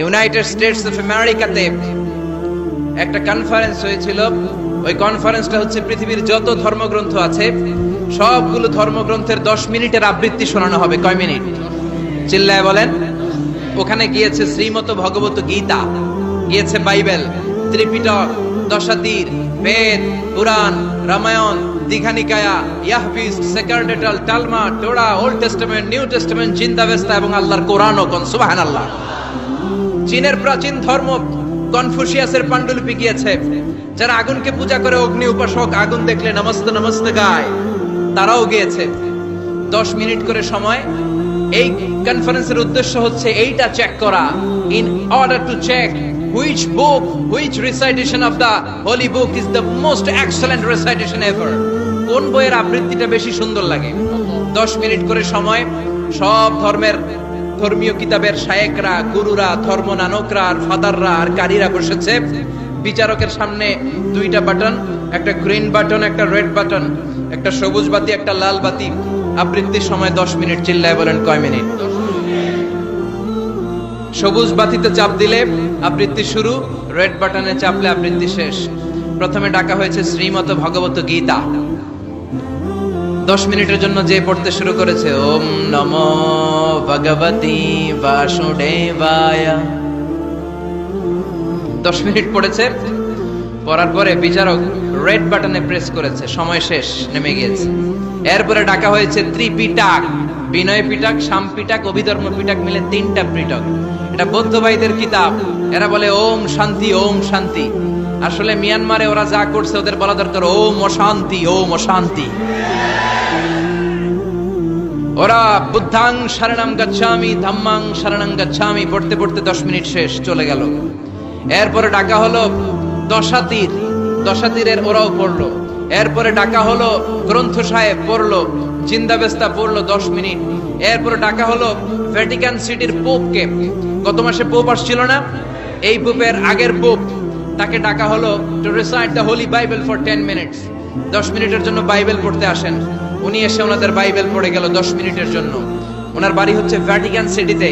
United states of আমেরিকাতে একটা conference হয়েছিল। ওই কনফারেন্সটা হচ্ছে পৃথিবীর যত ধর্মগ্রন্থ আছে সবগুলো ধর্মগ্রন্থের 10 মিনিটের আবৃত্তি শোনানো হবে। কয় মিনিট? চিল্লায় বলেন। ওখানে গিয়েছে শ্রীমত ভগবত গীতা, গিয়েছে বাইবেল, ত্রিপিটক, দশাতীর, বেদ, পুরাণ, রামায়ণ, দীঘানিকায়া, ইয়াহবিস, সেকারডেটাল, Talmud, Torah, Old Testament, New Testament, Zend Avesta এবং আল্লাহর কোরআনও। কোন সুবহানাল্লাহ। চীনের প্রাচীন ধর্ম কনফুসিয়াসের পাণ্ডুলিপি গিয়েছে। যারা আগুনকে পূজা করে, অগ্নি উপাসক, আগুন দেখলে নমস্তে নমস্তে গায়, তারাও গিয়েছে। 10 মিনিট করে সময়। এই কনফারেন্সের উদ্দেশ্য হচ্ছে এইটা চেক করা, in order to check which book, which recitation of the holy book is the most excellent recitation ever. কোন বইয়ের আবৃত্তিটা বেশি সুন্দর লাগে। 10 মিনিট করে সময়। সব ধর্মের ধর্মীয় কিতাবের শায়েকরা, গুরুরা, ধর্ম নানকরা আর ফাদাররা আর কারীরা বসেছে। বিচারকের সামনে দুইটা বাটন, একটা গ্রিন বাটন, একটা রেড বাটন, একটা সবুজ বাতি, একটা লাল বাতি। আবৃত্তির সময় 10 মিনিট। চিল্লায় বলেন কয় মিনিট? সবুজ বাতিতে চাপ দিলে আবৃত্তি শুরু, রেড বাটনে চাপলে আবৃত্তি শেষ। প্রথমে ডাকা হয়েছে শ্রীমত ভগবত গীতা। 10 মিনিটের জন্য যে পড়তে শুরু করেছে, ওম নমো ভগবতি বাসুদেবায়। 10 মিনিট পড়েছে। পড়ার পরে বিচারক রেড বাটনে প্রেস করেছে, সময় শেষ, নেমে গিয়েছে। এরপরে ডাকা হয়েছে ত্রিপিটক, বিনয় পিটক, শাম পিটক, অভিধর্ম পিটক মিলে 3টা পিটক। এটা বৌদ্ধ ভাইদের কিতাব। এরা বলে ওম শান্তি, ওম শান্তি। আসলে মিয়ানমারে ওরা যা করছে ওদের বলা দরকার ওম অশান্তি, ওম অশান্তি। ওরা বুদ্ধাং শরণং গচ্ছামি, ধাম্মাং শরণং গচ্ছামি পড়তে পড়তে 10 মিনিট শেষ, চলে গেল। এরপরে ডাকা হলো দশাতীর, দশাতীরের ওরাও পড়লো। এরপরে ডাকা হলো গ্রন্থ সাহেব, পড়লো। জিন্দাবেস্তা পড়লো 10 মিনিট। এরপরে ডাকা হলো ভ্যাটিকান সিটির পোপকে। গত মাসে পোপ আসছিল না? এই পোপের আগের পোপ, তাকে ডাকা হলো to recite the Holi Bible for 10 minutes. 10 মিনিটের জন্য বাইবেল পড়তে আসেন। উনি এসে ওনাদের বাইবেল পড়ে গেল 10 মিনিটের জন্য। ওনার বাড়ি হচ্ছে ভ্যাটিকান সিটিতে,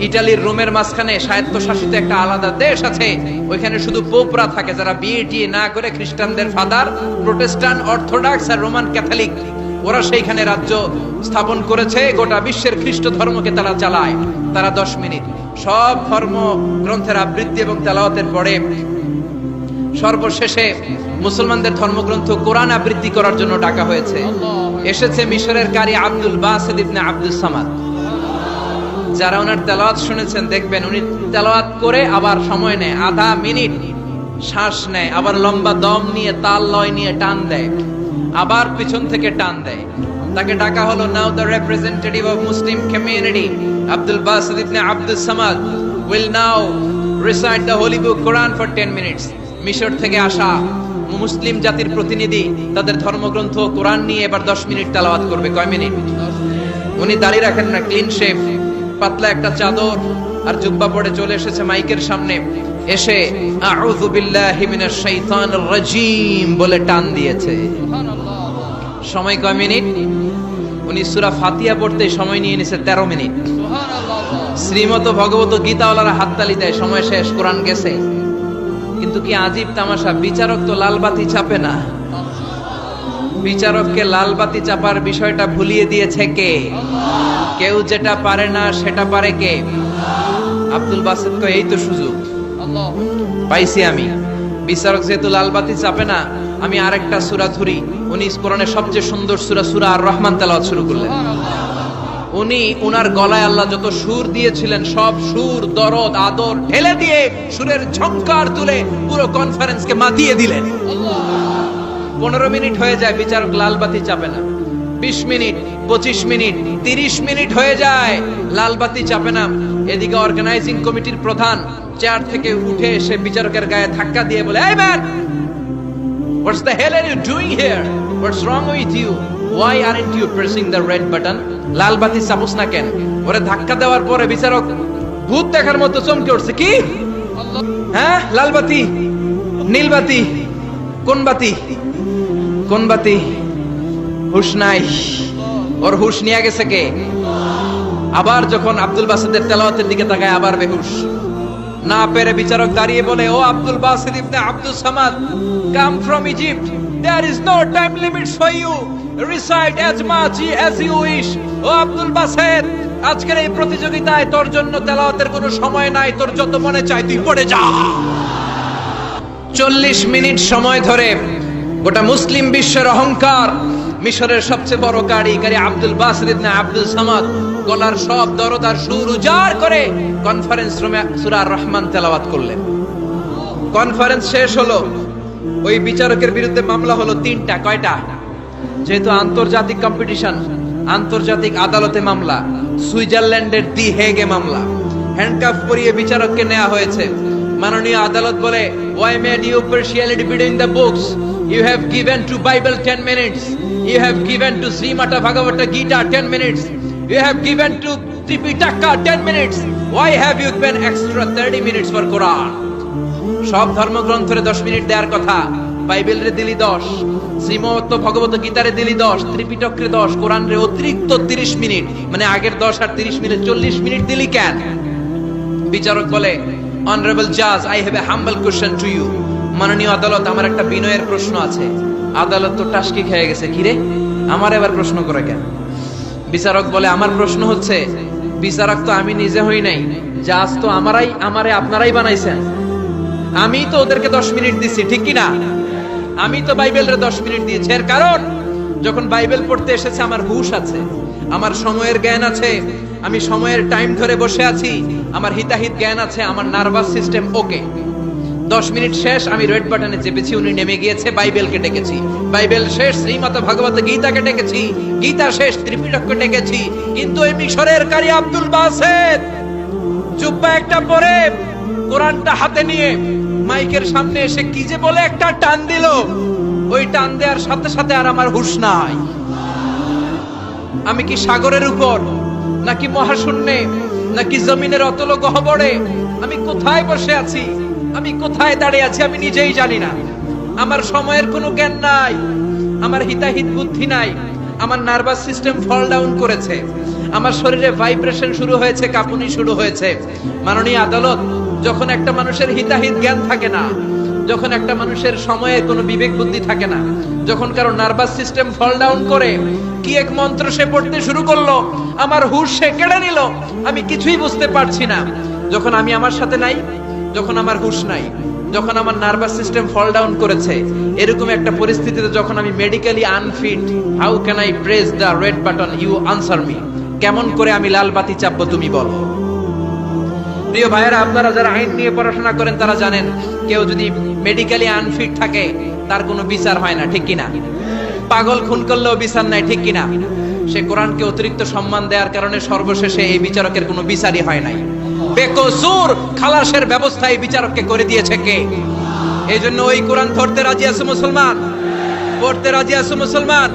ইটালির রোমের মাঝখানে স্বায়ত্তশাসিত একটা আলাদা দেশ আছে। ওইখানে শুধু পোপরা থাকে, যারা বিয়ে টিয়ে না করে খ্রিস্টানদের ফাদার, প্রোটেস্টান্ট, অর্থোডক্স আর রোমান ক্যাথলিক, ওরা সেইখানে রাজ্য স্থাপন করেছে। গোটা বিশ্বের খ্রিস্ট ধর্মকে তারা চালায়। তারা 10 মিনিট সব ধর্ম গ্রন্থের আবৃত্তি এবং তেলাওয়াতের পরে সর্বশেষে মুসলমানদের ধর্মগ্রন্থ কোরআন আবৃত্তি করার জন্য ডাকা হয়েছে। এসেছে মিশরের কারি Abdul Basit ibn Abdus Samad. যারা ওনার তেলাওয়াত শুনেছেন দেখবেন উনি তেলাওয়াত করে আবার সময় নেয়, আধা মিনিট শ্বাস নেয়, আবার লম্বা দম নিয়ে তাল লয় নিয়ে টান দেয়, আবার পিছন থেকে টান দেয়। তাকে ডাকা হলো now the representative of Muslim community Abdul Basit ibn Abdus Samad will now recite the holy book Quran for 10 minutes. মিশর থেকে আসা মুসলিম জাতির প্রতিনিধি তাদের ধর্মগ্রন্থ কোরআন নিয়ে এবার 10 মিনিট তেলাওয়াত করবে। কয় মিনিট? উনি দাঁড়িয়ে রাখেন না, ক্লিন শেভ, পাতলা একটা চাদর আর জুব্বা পরে চলে এসেছে মাইকের সামনে। এসে আউযু বিল্লাহি মিনাশ শাইতানির রাজীম বলে টান দিয়েছে। সময় কয় মিনিট? উনি সূরা ফাতিহা পড়তে সময় নিয়ে নিছে 13 মিনিট। শ্রীমত ভগবত গীতাওয়ালারা হাততালি দেয়, সময় শেষ, কোরআন গেছে। কিন্তু কি আজীব তামাশা, বিচারক তো লাল বাতি চাপে না। বিচারককে লাল বাতি চাপার বিষয়টা ভুলিয়ে দিয়েছে কে? কেউ যেটা পারে না সেটা পারে কে? আব্দুল বাসিত কয় এই তো সুযোগ পাইছি আমি। বিচারক যেহেতু লাল বাতি চাপে না, আমি আরেকটা সূরা ধরি। উনি কোরআনের সবচেয়ে সুন্দর সূরা, সূরা আর রহমান তেলাওয়াত শুরু করলেন। উনি উনার গলায় আল্লাহ যত সুর দিয়েছিলেন সব সুর, দরদ, আদর ঢেলে দিয়ে সুরের ঝংকার তুলে পুরো কনফারেন্সকে মাতিয়ে দিলেন। 15 মিনিট হয়ে যায়, বিচারক লাল বাতি চাপে না। 20 মিনিট, 25 মিনিট, 30 মিনিট হয়ে যায়, লাল বাতি চাপে না। এদিকে অর্গানাইজিং কমিটির প্রধান চেয়ার থেকে উঠে এসে বিচারকের গায়ে ধাক্কা দিয়ে বলে, এই man, what's the hell are you doing here? What's wrong with you? Why aren't you pressing the red button? লাল বাতি চাপুস না কেন? ওরে ধাক্কা দেওয়ার পরে বিচারক ভূত দেখার মতো চমকে উঠছে। কি? হ্যাঁ, লাল বাতি, নীল বাতি, কোন বাতি? কোন বাতি? হুশ নাই। ওর হুশ নিয়ে গেছে কে? আবার যখন আব্দুল বাসিতের তেলাওয়াতের দিকে তাকায় আবার বেহুশ। না পেরে বিচারক দাঁড়িয়ে বলে, ও Abdul Basit ibn Abdus Samad, come from Egypt, there is no time limit for you, recite as much as you wish. O Abdul বাসিত, আজকের এই প্রতিযোগিতায় তোর জন্য তেলাওয়াতের কোনো সময় নাই, তোর যত মনে চায় তুই পড়ে যা। 40 মিনিট সময় ধরে গোটা মুসলিম বিশ্বের অহংকার, মিশরের সবচেয়ে বড় কারি আব্দুল বাসিত ইবনে আব্দুল সামাদ গলার সব দরদ আর সুর উজাড় করে কনফারেন্স রুমে সূরা আর রহমান তেলাওয়াত করলেন। কনফারেন্স শেষ হলো, ওই বিচারকের বিরুদ্ধে মামলা হলো 3টা। কয়টা? যেহেতু আন্তর্জাতিক কম্পিটিশন, আন্তর্জাতিক আদালতে মামলা, সুইজারল্যান্ডের দি হেগে মামলা। হ্যান্ডকাফ পরিয়ে বিচারককে নেওয়া হয়েছে। মাননীয় আদালত বলে, why made you partiality between the books? You have given to Bible 10 minutes. You have given to Srimata Bhagavata Gita 10 minutes. You have given to Tripitaka 10 minutes. Why have you given extra 30 minutes for Quran? সব ধর্মগ্রন্থরে 10 minute দেওয়ার কথা, বাইবেলরে দিলি 10, শ্রীমত ভগবত গীতারে দিলি 10, ত্রিপিটকরে 10, কোরআনরে অতিরিক্ত 30 minute, মানে আগের 10 আর 30 minute 40 minute দিলি কেন? বিচারক বলে, অনারেবল জাজ, I have a humble question to you. মাননীয় আদালত, আমার একটা বিনয়ের প্রশ্ন আছে। আদালত তো টাসকি খেয়ে গেছে, কি রে আমার এবার প্রশ্ন করে কেন? বিচারক বলে, আমার প্রশ্ন হচ্ছে, বিচারক তো আমি নিজে হই নাই, জাজ তো আমারে আপনারাই বানাইছেন। আমি তো ওদেরকে 10 মিনিট দিছি, ঠিক কি না? আমি তো বাইবেলের 10 মিনিট দিয়েছি। এর কারণ, যখন বাইবেল পড়তে এসেছে আমার হুঁশ আছে, আমার সময়ের জ্ঞান আছে, আমি সময়ের টাইম ধরে বসে আছি, আমার হিতাহিত জ্ঞান আছে, আমার নার্ভাস সিস্টেম ওকে। 10 মিনিট শেষ, আমি রেড বাটনে চেপেছি, উনি নেমে গিয়েছে, বাইবেলকে ডেকেছি, বাইবেল শেষ, শ্রীমত ভগবত গীতাকে ডেকেছি, গীতা শেষ, ত্রিপিটককে ডেকেছি। কিন্তু এই মিশরের কারি আব্দুল বাসিত জুব্বা একটা পরে কোরআনটা হাতে নিয়ে মাইকের সামনে এসে কি যে বলে একটা টান দিল, ওই টান দেওয়ার সাথে সাথে আর আমার হুঁশ নাই। আমি কি সাগরের উপর, নাকি মহাশূন্যে, নাকি জমিনের অতল গহ্বরে? আমি কোথায় বসে আছি, আমি কোথায় দাঁড়িয়ে আছি, আমি নিজেই জানি না। আমার সময়ের কোনো জ্ঞান নাই, আমার হিতাহিত বুদ্ধি নাই, আমার নার্ভাস সিস্টেম ফল ডাউন করেছে, আমার শরীরে ভাইব্রেশন শুরু হয়েছে, কাঁপুনি শুরু হয়েছে। মাননীয় আদালত, যখন একটা মানুষের হিতাহিত জ্ঞান থাকে না, যখন একটা মানুষের সময়ে কোনো বিবেক বুদ্ধি থাকে না, যখন কারো নার্ভাস সিস্টেম ফল ডাউন করে, কি এক মন্ত্র সে পড়তে শুরু করলো, আমার হুঁশ সে কেড়ে নিল, আমি কিছুই বুঝতে পারছি না। যখন আমি আমার সাথে নাই, যখন আমার হুঁশ নাই, যখন আমার নার্ভাস সিস্টেম ফল ডাউন করেছে, এরকম একটা পরিস্থিতিতে যখন আমি medically unfit, how can I press the red button? You answer me. কেমন করে আমি লাল বাতি চাপবো তুমি বলো? প্রিয় ভাইয়েরা, আপনারা যারা আইন নিয়ে পড়াশোনা করেন তারা জানেন, কেউ যদি মেডিকেলি আনফিট থাকে তার কোনো বিচার হয় না, ঠিক কিনা? পাগল খুন করলেও বিচার নাই, ঠিক কিনা? সে কোরআনকে অতিরিক্ত সম্মান দেওয়ার কারণে সর্বশেষে এই বিচারকের কোনো বিচারই হয় নাই। বেকসুর খালাসের ব্যবস্থা এই বিচারককে করে দিয়েছে কে? এই জন্য ওই কোরআন ধরতে রাজি আছে মুসলমান, পড়তে রাজি আছে মুসলমান,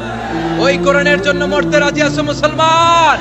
ওই কোরআনের জন্য মরতে রাজি আছে মুসলমান।